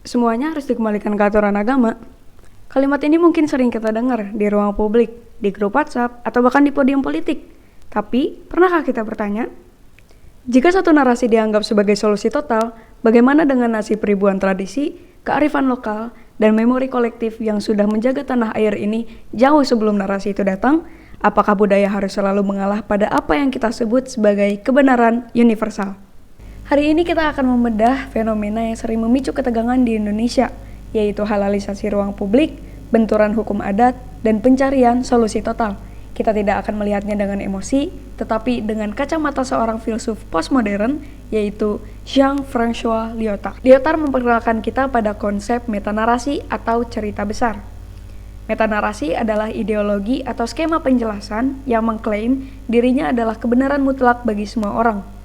semuanya harus dikembalikan ke aturan agama. Kalimat ini mungkin sering kita dengar di ruang publik, di grup WhatsApp, atau bahkan di podium politik. Tapi, pernahkah kita bertanya? Jika satu narasi dianggap sebagai solusi total, bagaimana dengan nasib ribuan tradisi, kearifan lokal, dan memori kolektif yang sudah menjaga tanah air ini jauh sebelum narasi itu datang? Apakah budaya harus selalu mengalah pada apa yang kita sebut sebagai kebenaran universal? Hari ini kita akan membedah fenomena yang sering memicu ketegangan di Indonesia, yaitu halalisasi ruang publik, benturan hukum adat, dan pencarian solusi total. Kita tidak akan melihatnya dengan emosi, tetapi dengan kacamata seorang filsuf postmodern, yaitu Jean-François Lyotard. Lyotard memperkenalkan kita pada konsep metanarasi atau cerita besar. Metanarasi adalah ideologi atau skema penjelasan yang mengklaim dirinya adalah kebenaran mutlak bagi semua orang.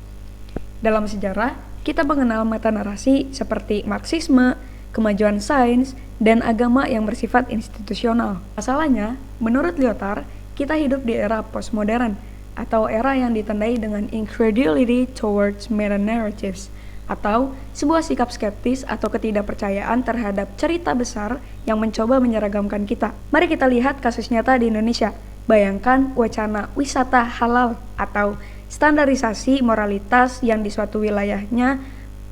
Dalam sejarah, kita mengenal metanarasi seperti Marxisme, kemajuan sains, dan agama yang bersifat institusional. Masalahnya, menurut Lyotard, kita hidup di era postmodern, atau era yang ditandai dengan incredulity towards meta-narratives, atau sebuah sikap skeptis atau ketidakpercayaan terhadap cerita besar yang mencoba menyeragamkan kita. Mari kita lihat kasus nyata di Indonesia. Bayangkan wacana wisata halal atau standarisasi moralitas yang di suatu wilayahnya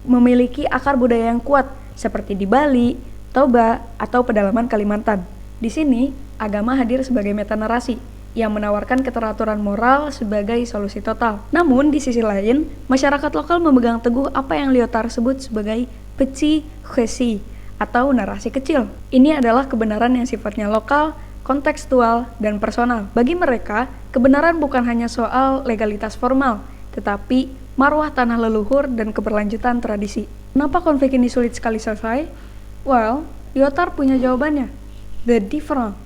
memiliki akar budaya yang kuat, seperti di Bali, Toba, atau pedalaman Kalimantan. Di sini, agama hadir sebagai metanarasi yang menawarkan keteraturan moral sebagai solusi total. Namun, di sisi lain, masyarakat lokal memegang teguh apa yang Lyotard sebut sebagai petit récit atau narasi kecil. Ini adalah kebenaran yang sifatnya lokal, kontekstual, dan personal. Bagi mereka, kebenaran bukan hanya soal legalitas formal, tetapi marwah tanah leluhur dan keberlanjutan tradisi. Kenapa konflik ini sulit sekali selesai? Well, Lyotard punya jawabannya. The difference.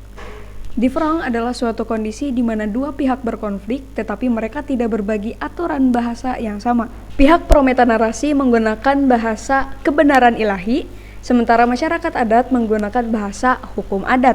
Difference adalah suatu kondisi di mana dua pihak berkonflik, tetapi mereka tidak berbagi aturan bahasa yang sama. Pihak pro metanarasi menggunakan bahasa kebenaran ilahi, sementara masyarakat adat menggunakan bahasa hukum adat.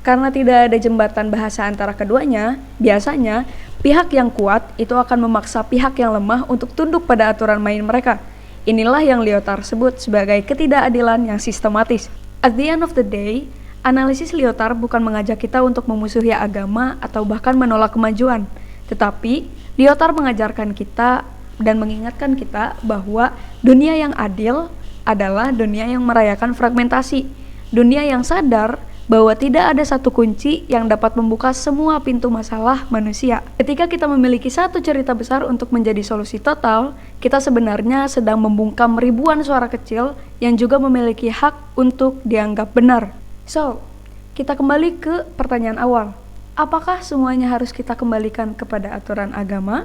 Karena tidak ada jembatan bahasa antara keduanya, biasanya pihak yang kuat itu akan memaksa pihak yang lemah untuk tunduk pada aturan main mereka. Inilah yang Lyotard sebut sebagai ketidakadilan yang sistematis. At the end of the day, analisis Lyotard bukan mengajak kita untuk memusuhi agama atau bahkan menolak kemajuan. Tetapi, Lyotard mengajarkan kita dan mengingatkan kita bahwa dunia yang adil adalah dunia yang merayakan fragmentasi. Dunia yang sadar bahwa tidak ada satu kunci yang dapat membuka semua pintu masalah manusia. Ketika kita memiliki satu cerita besar untuk menjadi solusi total, kita sebenarnya sedang membungkam ribuan suara kecil yang juga memiliki hak untuk dianggap benar. So, kita kembali ke pertanyaan awal. Apakah semuanya harus kita kembalikan kepada aturan agama?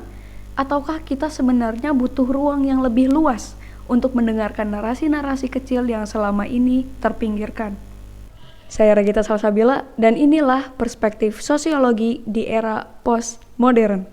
Ataukah kita sebenarnya butuh ruang yang lebih luas untuk mendengarkan narasi-narasi kecil yang selama ini terpinggirkan? Saya Regita Salsabila, dan inilah perspektif sosiologi di era postmodern.